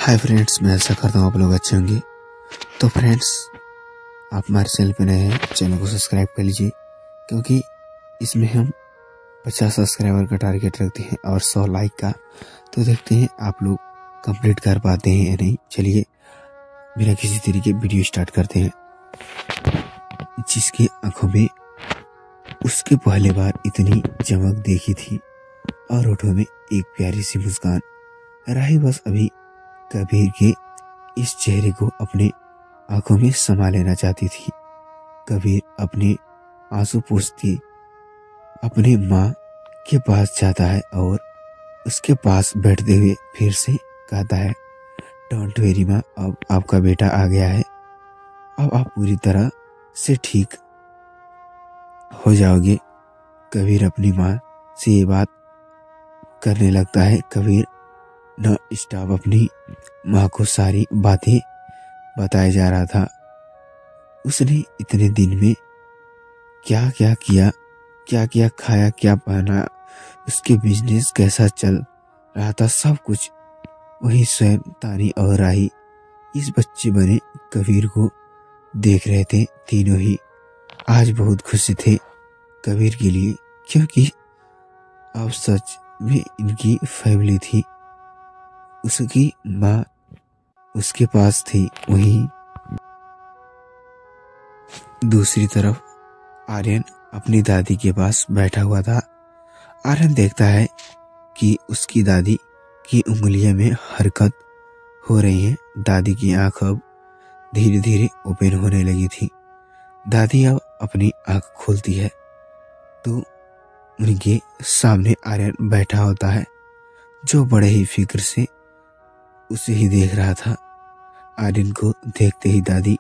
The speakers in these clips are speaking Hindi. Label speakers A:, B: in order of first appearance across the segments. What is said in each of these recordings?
A: हाय फ्रेंड्स, मैं ऐसा करता हूँ आप लोग अच्छे होंगे। तो फ्रेंड्स, आप हमारे चैनल पे नए हैं, चैनल को सब्सक्राइब कर लीजिए, क्योंकि इसमें हम 50 सब्सक्राइबर का टारगेट रखते हैं और 100 लाइक का। तो देखते हैं आप लोग कंप्लीट कर पाते हैं या नहीं। चलिए बिना किसी तरीके वीडियो स्टार्ट करते हैं। जिसकी आंखों में उसके पहले बार इतनी चमक देखी थी और होठों में एक प्यारी सी मुस्कान रही, बस अभी कबीर के इस चेहरे को अपने आंखों में समा लेना चाहती थी। कबीर अपने आंसू पोंछती अपने माँ के पास जाता है और उसके पास बैठते हुए फिर से कहता है, डोंट वेरी माँ, अब आपका बेटा आ गया है, अब आप पूरी तरह से ठीक हो जाओगे। कबीर अपनी माँ से ये बात करने लगता है। कबीर न स्टॉप अपनी माँ को सारी बातें बताया जा रहा था। उसने इतने दिन में क्या क्या किया, क्या क्या खाया, क्या पहना, उसके बिजनेस कैसा चल रहा था, सब कुछ वही स्वयं तानी और राही इस बच्चे बने कबीर को देख रहे थे। तीनों ही आज बहुत खुश थे कबीर के लिए, क्योंकि अब सच में इनकी फैमिली थी। उसकी माँ उसके पास थी। वहीं दूसरी तरफ आर्यन अपनी दादी के पास बैठा हुआ था। आर्यन देखता है कि उसकी दादी की उंगलियों में हरकत हो रही है। दादी की आंख अब धीरे धीरे ओपन होने लगी थी। दादी अब अपनी आंख खोलती है तो उनके सामने आर्यन बैठा होता है, जो बड़े ही फिक्र से उसे ही देख रहा था। आर्यन को देखते ही दादी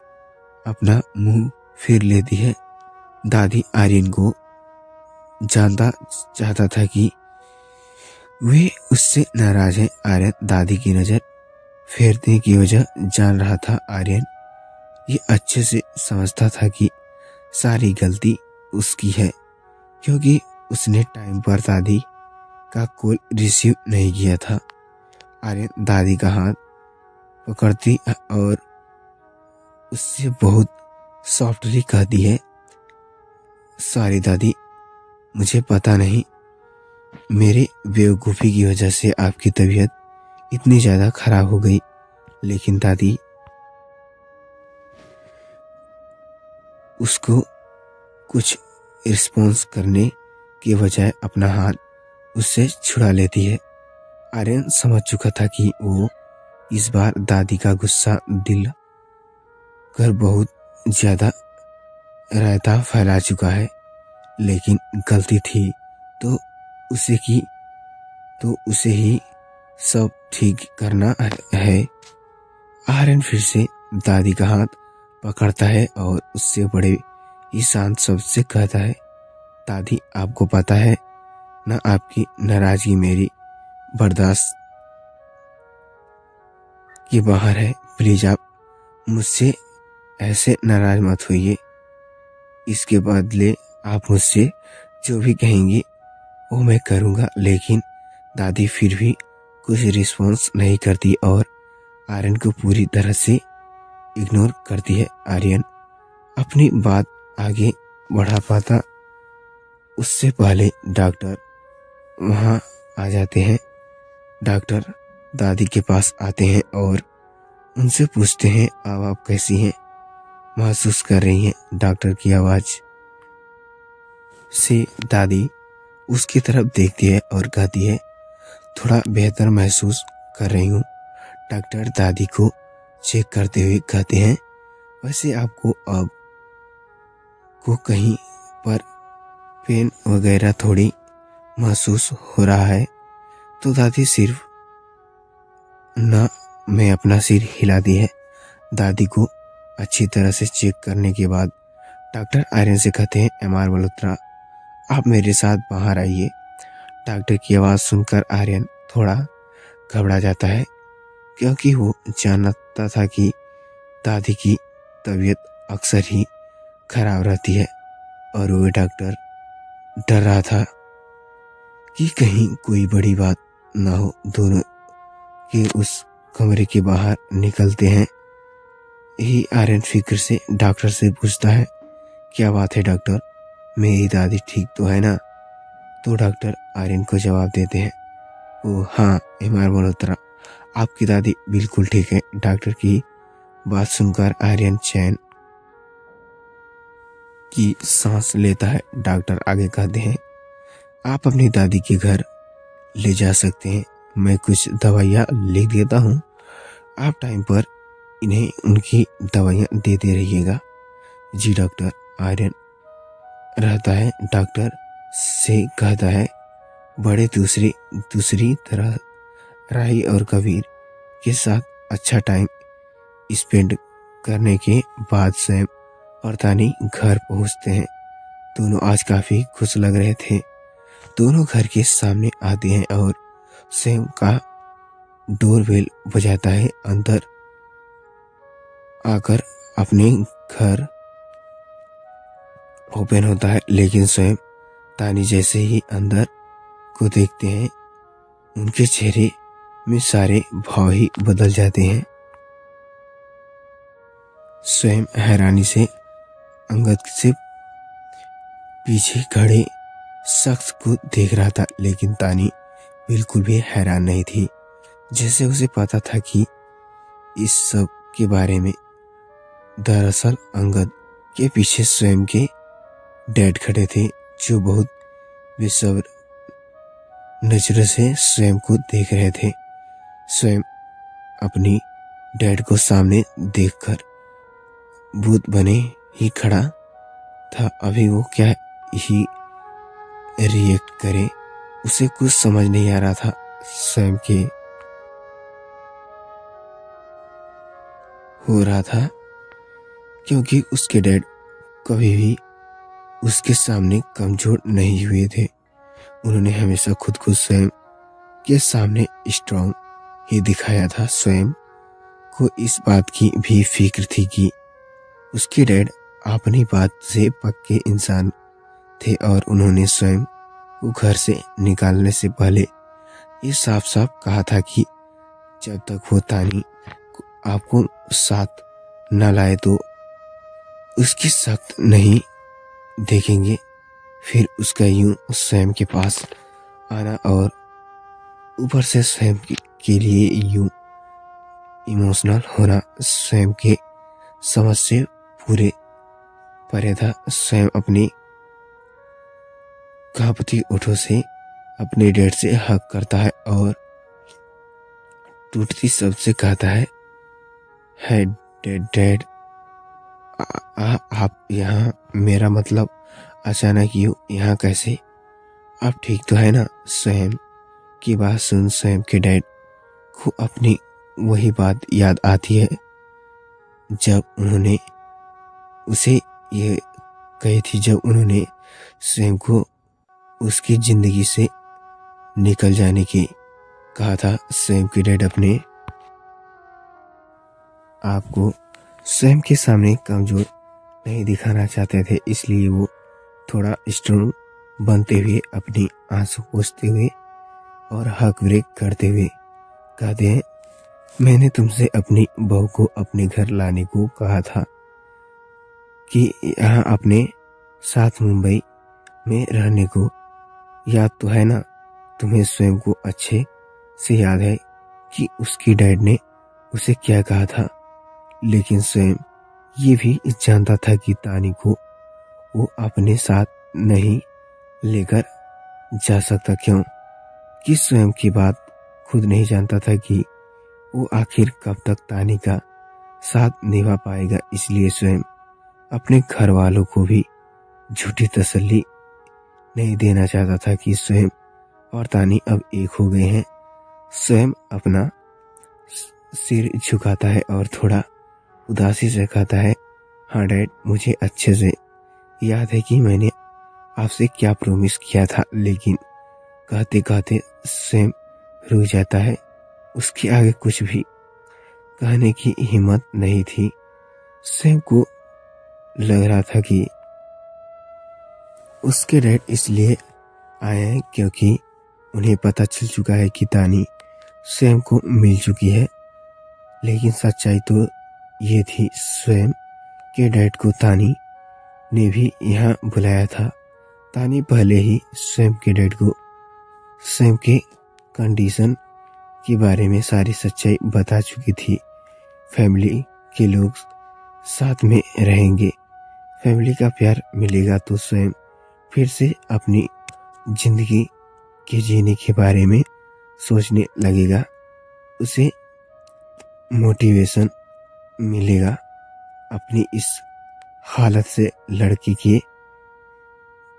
A: अपना मुंह फेर लेती है। दादी आर्यन को जानता चाहता था कि वे उससे नाराज है। आर्यन दादी की नजर फेरने की वजह जान रहा था। आर्यन ये अच्छे से समझता था कि सारी गलती उसकी है, क्योंकि उसने टाइम पर दादी का कॉल रिसीव नहीं किया था। आर्यन दादी का हाथ पकड़ती और उससे बहुत सॉफ्टली कहती है, सॉरी दादी, मुझे पता नहीं, मेरे बेवकूफ़ी की वजह से आपकी तबीयत इतनी ज़्यादा खराब हो गई। लेकिन दादी उसको कुछ रिस्पॉन्स करने के बजाय अपना हाथ उससे छुड़ा लेती है। आर्यन समझ चुका था कि वो इस बार दादी का गुस्सा दिल कर बहुत ज्यादा रायता फैला चुका है, लेकिन गलती थी तो उसे ही सब ठीक करना है। आर्यन फिर से दादी का हाथ पकड़ता है और उससे बड़े ही शांत शब्द से कहता है, दादी, आपको पता है ना, आपकी नाराजगी मेरी बर्दाश्त के बाहर है। प्लीज आप मुझसे ऐसे नाराज मत होइए। इसके बदले आप मुझसे जो भी कहेंगी वो मैं करूँगा। लेकिन दादी फिर भी कुछ रिस्पॉन्स नहीं करती और आर्यन को पूरी तरह से इग्नोर करती है। आर्यन अपनी बात आगे बढ़ा पाता उससे पहले डॉक्टर वहाँ आ जाते हैं। डॉक्टर दादी के पास आते हैं और उनसे पूछते हैं, अब आप कैसी हैं, महसूस कर रही हैं? डॉक्टर की आवाज से दादी उसकी तरफ देखती है और कहती है, थोड़ा बेहतर महसूस कर रही हूँ। डॉक्टर दादी को चेक करते हुए कहते हैं, वैसे आपको अब को कहीं पर पेन वगैरह थोड़ी महसूस हो रहा है? तो दादी सिर्फ ना मैं अपना सिर हिलाती है। दादी को अच्छी तरह से चेक करने के बाद डॉक्टर आर्यन से कहते हैं, एमआर मल्होत्रा, आप मेरे साथ बाहर आइए। डॉक्टर की आवाज़ सुनकर आर्यन थोड़ा घबरा जाता है, क्योंकि वो जानता था कि दादी की तबीयत अक्सर ही खराब रहती है और वो डॉक्टर डर रहा था कि कहीं कोई बड़ी बात ना हो दोनों के उस कमरे के बाहर निकलते हैं ही आर्यन फिक्र से डॉक्टर से पूछता है, क्या बात है डॉक्टर, मेरी दादी ठीक तो है ना? तो डॉक्टर आर्यन को जवाब देते हैं, ओ हाँ एमआर मल्होत्रा, आपकी दादी बिल्कुल ठीक है। डॉक्टर की बात सुनकर आर्यन चैन की सांस लेता है। डॉक्टर आगे कहते हैं, आप अपनी दादी के घर ले जा सकते हैं, मैं कुछ दवाइयाँ लिख देता हूँ, आप टाइम पर इन्हें उनकी दवाइयाँ देते रहिएगा। जी डॉक्टर। आर्यन रहता है। डॉक्टर से कहता है, बड़े दूसरी तरह राही और कबीर के साथ अच्छा टाइम स्पेंड करने के बाद सैम और तानी घर पहुंचते हैं। दोनों आज काफी खुश लग रहे थे। दोनों घर के सामने आते हैं और सैम का डोरबेल बजाता है। अंदर आकर अपने घर ओपन होता है, लेकिन स्वयं तानी जैसे ही अंदर को देखते हैं उनके चेहरे में सारे भाव ही बदल जाते हैं। स्वयं हैरानी से अंगद से पीछे खड़े शख्स को देख रहा था, लेकिन तानी बिल्कुल भी हैरान नहीं थी, जैसे उसे पता था कि इस सब के बारे में। दरअसल अंगद के पीछे स्वयं के डैड खड़े थे, जो बहुत बेसब्र नजरों से स्वयं को देख रहे थे। स्वयं अपनी डैड को सामने देखकर भूत बने ही खड़ा था। अभी वो क्या ही रिएक्ट करे, उसे कुछ समझ नहीं आ रहा था। स्वयं के हो रहा था क्योंकि उसके डैड कभी भी उसके सामने कमजोर नहीं हुए थे। उन्होंने हमेशा खुद को स्वयं के सामने स्ट्रांग ही दिखाया था। स्वयं को इस बात की भी फिक्र थी कि उसके डैड अपनी बात से पक्के इंसान थे और उन्होंने स्वयं को घर से निकालने से पहले ये साफ साफ कहा था कि जब तक वो तानी आपको साथ न लाए तो उसकी सख्त नहीं देखेंगे। फिर उसका यूं स्वयं के पास आना और ऊपर से स्वयं के लिए यूं इमोशनल होना स्वयं के समझ से पूरे परे था। स्वयं अपनी कांपती ओठों से अपने डैड से हक करता है और टूटती शब्द से कहता है डैड आप यहाँ, मेरा मतलब अचानक यूं यहाँ कैसे? आप ठीक तो है ना? स्वयं की बात सुन स्वयं के डैड को अपनी वही बात याद आती है जब उन्होंने उसे ये कही थी, जब उन्होंने स्वयं को उसकी जिंदगी से निकल जाने की कहा था। स्वयं के डैड अपने आपको स्वयं के सामने कमजोर नहीं दिखाना चाहते थे, इसलिए वो थोड़ा स्ट्रॉन्ग बनते हुए अपनी आंसू पोंछते हुए और हक ब्रेक करते हुए कहते हैं, मैंने तुमसे अपनी बहू को अपने घर लाने को कहा था कि यहाँ अपने साथ मुंबई में रहने को। याद तो है ना? तुम्हें स्वयं को अच्छे से याद है कि उसकी डैड ने उसे क्या कहा था। लेकिन स्वयं ये भी जानता था कि तानी को वो अपने साथ नहीं लेकर जा सकता। क्यों कि स्वयं की बात खुद नहीं जानता था कि वो आखिर कब तक तानी का साथ निभा पाएगा। इसलिए स्वयं अपने घर वालों को भी झूठी तसल्ली नहीं देना चाहता था कि स्वयं और तानी अब एक हो गए हैं। स्वयं अपना सिर झुकाता है और थोड़ा उदासी से कहता है, हाँ डैड, मुझे अच्छे से याद है कि मैंने आपसे क्या प्रॉमिस किया था। लेकिन कहते कहते स्वयं रुक जाता है। उसके आगे कुछ भी कहने की हिम्मत नहीं थी। स्वयं को लग रहा था कि उसके डैड इसलिए आए हैं क्योंकि उन्हें पता चल चुका है कि तानी स्वयं को मिल चुकी है। लेकिन सच्चाई तो ये थी, स्वयं के डैड को तानी ने भी यहाँ बुलाया था। तानी पहले ही स्वयं के डैड को स्वयं के कंडीशन के बारे में सारी सच्चाई बता चुकी थी। फैमिली के लोग साथ में रहेंगे, फैमिली का प्यार मिलेगा तो स्वयं फिर से अपनी जिंदगी के जीने के बारे में सोचने लगेगा, उसे मोटिवेशन मिलेगा। अपनी इस हालत से लड़की के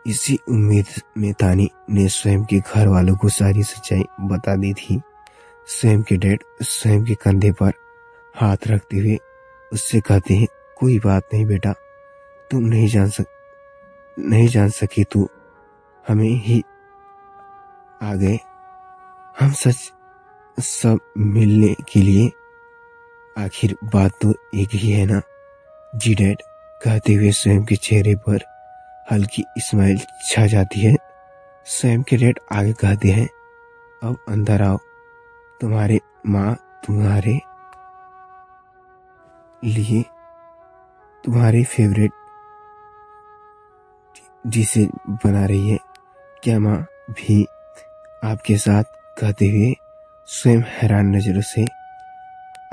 A: इसी उम्मीद में तानी ने स्वयं के घर वालों को सारी सच्चाई बता दी थी। स्वयं के डैड स्वयं के कंधे पर हाथ रखते हुए उससे कहते हैं, कोई बात नहीं बेटा, तुम नहीं जान सके तो हमें ही आ गए, हम सच सब मिलने के लिए, आखिर बात तो एक ही है ना। जी डैड, कहते हुए स्वयं के चेहरे पर हल्की स्माइल छा जाती है। स्वयं के डैड आगे कहते हैं, अब अंदर आओ, तुम्हारी माँ तुम्हारे लिए तुम्हारी फेवरेट डिशेज बना रही है, क्या माँ भी आपके साथ, कहते हुए स्वयं हैरान नजरों से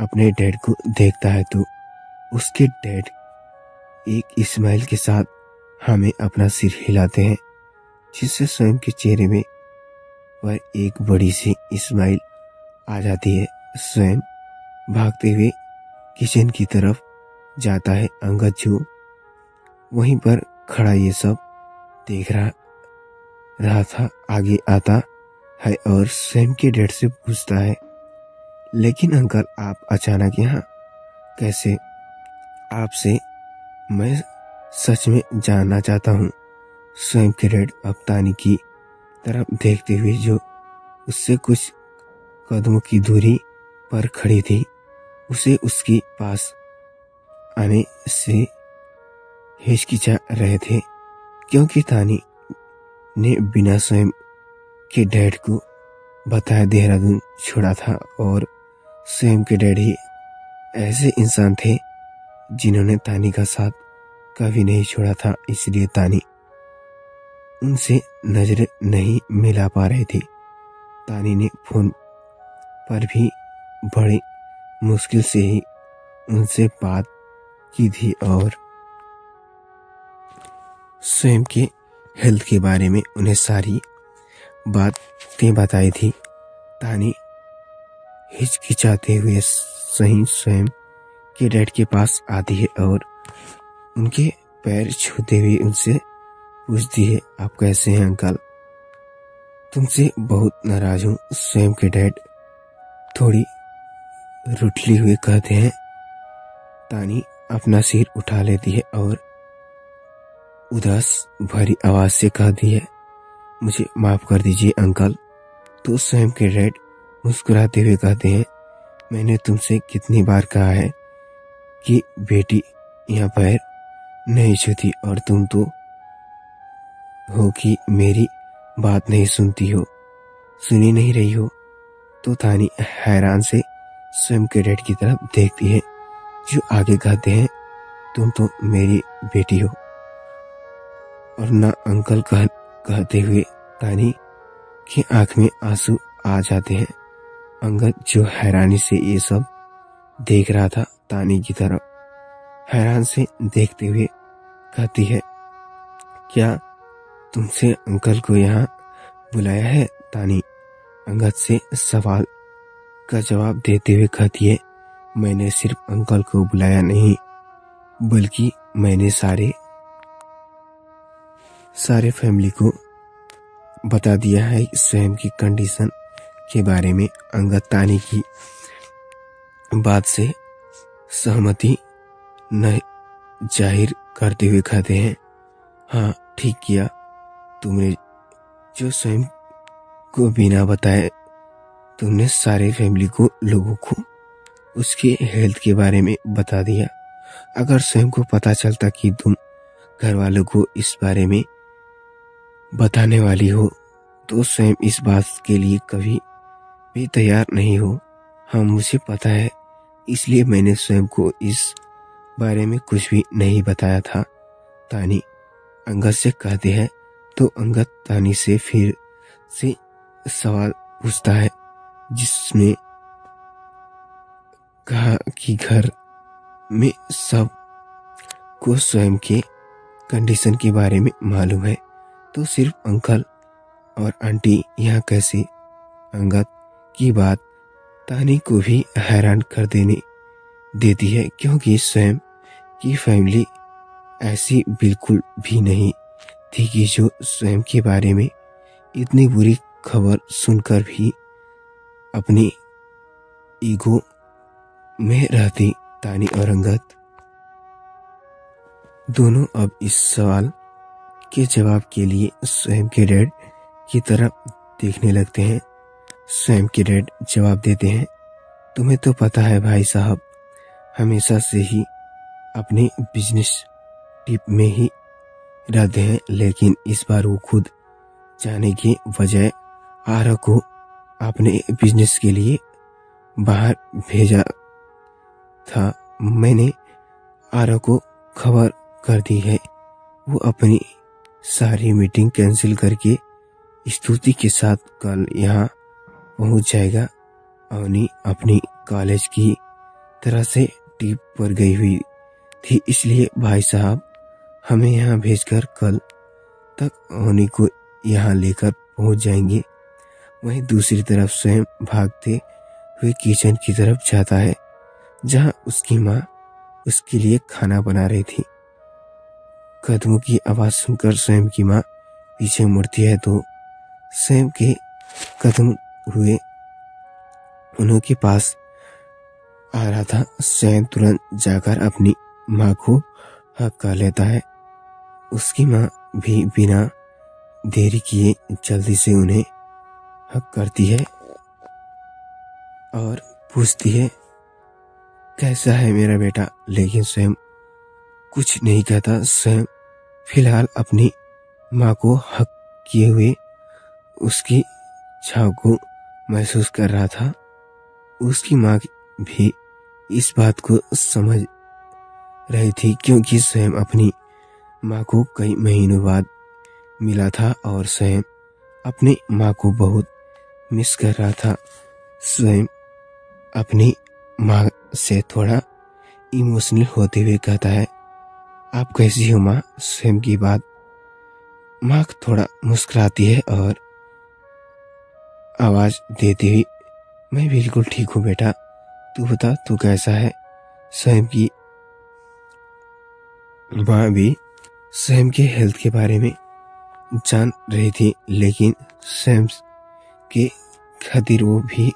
A: अपने डैड को देखता है तो उसके डैड एक स्माइल के साथ हमें अपना सिर हिलाते हैं, जिससे स्वयं के चेहरे में पर एक बड़ी सी स्माइल आ जाती है। स्वयं भागते हुए किचन की तरफ जाता है। अंगद जो वहीं पर खड़ा ये सब देख रहा था आगे आता है और स्वयं के डैड से पूछता है, लेकिन अंकल आप अचानक यहाँ कैसे? आपसे मैं सच में जानना चाहता हूँ। स्वयं के डैड अब तानी की तरफ देखते हुए जो उससे कुछ कदमों की दूरी पर खड़ी थी, उसे उसके पास आने से हिचकिचा रहे थे, क्योंकि तानी ने बिना स्वयं के डैड को बताया देहरादून छोड़ा था और स्वयं के डैड ही ऐसे इंसान थे जिन्होंने तानी का साथ कभी नहीं छोड़ा था। इसलिए तानी उनसे नजरें नहीं मिला पा रही थी। तानी ने फोन पर भी बड़ी मुश्किल से ही उनसे बात की थी और स्वयं के हेल्थ के बारे में उन्हें सारी बातें बताई थी। तानी हिचकिचाते हुए सही स्वयं के डैड के पास आती है और उनके पैर छूते हुए उनसे पूछती है, आप कैसे हैं अंकल? तुमसे बहुत नाराज हूँ। स्वयं के डैड थोड़ी रुठली हुए कहते हैं। तानी अपना सिर उठा लेती है और उदास भरी आवाज से कहती है, मुझे माफ कर दीजिए अंकल। तो स्वयं के डैड मुस्कुराते हुए कहते हैं, मैंने तुमसे कितनी बार कहा है कि बेटी यहाँ पैर नहीं छूती और तुम तो हो कि मेरी बात नहीं सुनती हो, सुनी नहीं रही हो। तो तानी हैरान से स्वयं के डैड की तरफ देखती है जो आगे कहते हैं, तुम तो मेरी बेटी हो। और ना अंकल कहते हुए तानी की आंख में आंसू आ जाते हैं। अंगद जो हैरानी से ये सब देख रहा था तानी की तरफ हैरान से देखते हुए कहती है, क्या तुमसे अंकल को यहाँ बुलाया है? तानी अंगद से सवाल का जवाब देते हुए कहती है, मैंने सिर्फ अंकल को बुलाया नहीं बल्कि मैंने सारे फैमिली को बता दिया है स्वयं की कंडीशन के बारे में। अंगद तानी की बात से सहमति न जाहिर करते हुए कहते हैं, हाँ ठीक किया तुमने जो स्वयं को बिना बताए तुमने सारे फैमिली को लोगों को उसके हेल्थ के बारे में बता दिया। अगर स्वयं को पता चलता कि तुम घर वालों को इस बारे में बताने वाली हो तो स्वयं इस बात के लिए कभी भी तैयार नहीं हो। हाँ मुझे पता है इसलिए मैंने स्वयं को इस बारे में कुछ भी नहीं बताया था। तानी अंगद से कहते हैं तो अंगद तानी से फिर से सवाल पूछता है, जिसमें कहा कि घर में सब को स्वयं के कंडीशन के बारे में मालूम है, तो सिर्फ अंकल और आंटी यहाँ कैसे? अंगद की बात तानी को भी हैरान कर देती है, क्योंकि स्वयं की फैमिली ऐसी बिल्कुल भी नहीं थी कि जो स्वयं के बारे में इतनी बुरी खबर सुनकर भी अपनी ईगो में रहती। तानी और अंगद दोनों अब इस सवाल के जवाब के लिए स्वयं के डैड की तरफ देखने लगते हैं। स्वयं के डैड जवाब देते हैं, तुम्हें तो पता है भाई साहब, हमेशा से ही अपने बिजनेस ट्रिप में ही रहते हैं, लेकिन इस बार वो खुद जाने के बजाय आरा को अपने बिजनेस के लिए बाहर भेजा था। मैंने आरा को खबर कर दी है, वो अपनी सारी मीटिंग कैंसिल करके स्तुति के साथ कल यहाँ पहुंच जाएगा। अवनी अपनी कॉलेज की तरह से ट्रिप पर गई हुई थी, इसलिए भाई साहब हमें यहाँ भेजकर कल तक अवनी को यहाँ लेकर पहुंच जाएंगे। वहीं दूसरी तरफ स्वयं भागते हुए किचन की तरफ जाता है, जहाँ उसकी माँ उसके लिए खाना बना रही थी। कदमों की आवाज सुनकर स्वयं की माँ पीछे मुड़ती है तो स्वयं के कदम हुए उनके पास आ रहा था। स्वयं तुरंत जाकर अपनी माँ को हक कर लेता है। उसकी माँ भी बिना देरी किए जल्दी से उन्हें हक करती है और पूछती है, कैसा है मेरा बेटा? लेकिन स्वयं कुछ नहीं कहता। स्वयं फिलहाल अपनी माँ को हक किए हुए उसकी छाव को महसूस कर रहा था। उसकी माँ भी इस बात को समझ रही थी, क्योंकि स्वयं अपनी माँ को कई महीनों बाद मिला था और स्वयं अपनी माँ को बहुत मिस कर रहा था। स्वयं अपनी माँ से थोड़ा इमोशनल होते हुए कहता है, आप कैसी हो माँ? स्वयं की बात माँ थोड़ा मुस्कुराती है और आवाज देती हुई, मैं बिल्कुल ठीक हूँ बेटा, तू बता तू कैसा है? स्वयं की माँ भी स्वयं के हेल्थ के बारे में जान रही थी, लेकिन स्वयं के खातिर वो भी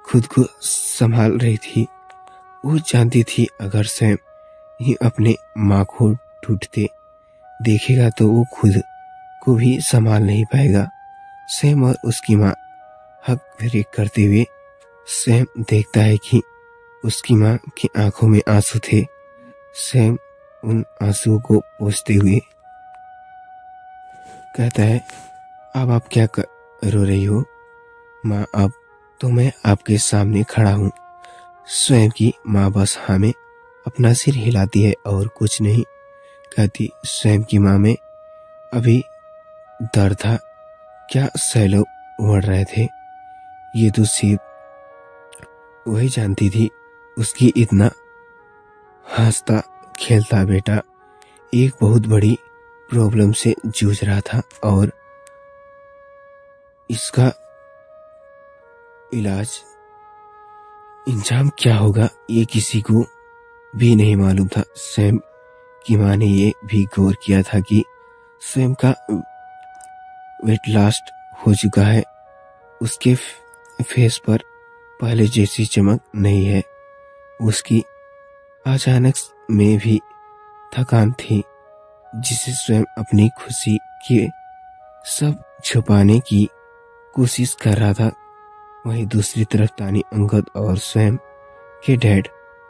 A: खुद को संभाल रही थी। वो जानती थी अगर स्वयं ही अपने माँ को टूटते देखेगा तो वो खुद को भी संभाल नहीं पाएगा। स्वयं और उसकी माँ हक ब्रेक करते हुए स्वयं देखता है कि उसकी माँ की आंखों में आंसू थे। स्वयं उन आंसुओं को पोंछते हुए कहता है, अब आप क्या रो रही हो माँ? अब तो मैं आपके सामने खड़ा हूँ। स्वयं की माँ बस हमें अपना सिर हिलाती है और कुछ नहीं कहती। स्वयं की माँ में अभी दर्द था, क्या सैलो उमड़ रहे थे, ये तो सिर्फ वही जानती थी। उसकी इतना हंसता खेलता बेटा एक बहुत बड़ी प्रॉब्लम से जूझ रहा था और इसका इलाज इंजाम क्या होगा ये किसी को भी नहीं मालूम था। स्वयं की माँ ने ये भी गौर किया था कि स्वयं का वेट लास्ट हो चुका है। उसके फेस पर पहले जैसी चमक नहीं है। उसकी अचानक में भी थकान थी, जिसे स्वयं अपनी खुशी के सब छुपाने की कोशिश कर रहा था। वहीं दूसरी तरफ तानी, अंगद और स्वयं के डैड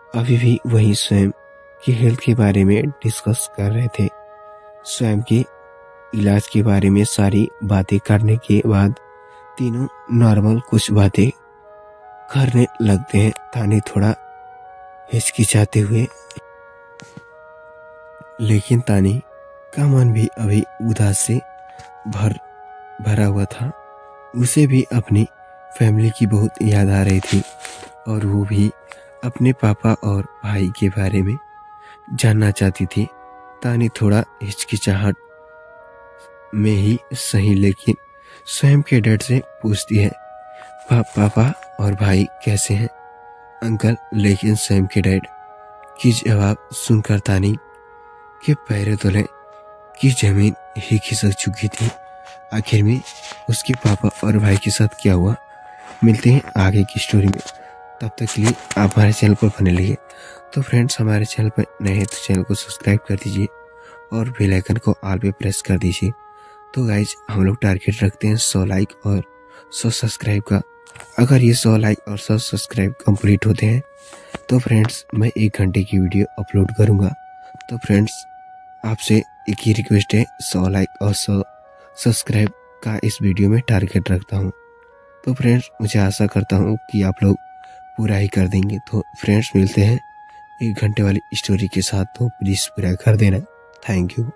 A: अभी भी वही स्वयं की हेल्थ के बारे में डिस्कस कर रहे थे। स्वयं के इलाज के बारे में सारी बातें करने के बाद तीनों नॉर्मल कुछ बातें करने लगते हैं। तानी थोड़ा हिचकिचाते हुए। लेकिन तानी का मन भी अभी उदास से भरा हुआ था। उसे भी अपनी फैमिली की बहुत याद आ रही थी और वो भी अपने पापा और भाई के बारे में जानना चाहती थी। तानी थोड़ा हिचकिचाहट में ही सही लेकिन स्वयं के डैड से पूछती है, पापा और भाई कैसे हैं अंकल? लेकिन स्वयं के डैड की जवाब सुनकर तानी के पैरों तले की जमीन ही खिसक चुकी थी। आखिर में उसके पापा और भाई के साथ क्या हुआ, मिलते हैं आगे की स्टोरी में। तब तक के लिए आप हमारे चैनल पर बने रहिए। तो फ्रेंड्स, हमारे चैनल पर नए हैं तो चैनल को सब्सक्राइब कर दीजिए और बेल आइकन को ऑल पे प्रेस कर दीजिए। तो गाइज, हम लोग टारगेट रखते हैं 100 लाइक और 100 सब्सक्राइब का। अगर ये 100 लाइक और 100 सब्सक्राइब कंप्लीट होते हैं तो फ्रेंड्स मैं 1 घंटे की वीडियो अपलोड करूंगा। तो फ्रेंड्स, आपसे एक ही रिक्वेस्ट है, 100 लाइक और 100 सब्सक्राइब का इस वीडियो में टारगेट रखता हूँ। तो फ्रेंड्स, मुझे आशा करता हूँ कि आप लोग पूरा ही कर देंगे। तो फ्रेंड्स, मिलते हैं 1 घंटे वाली स्टोरी के साथ, तो प्लीज़ पूरा कर देना। Thank you.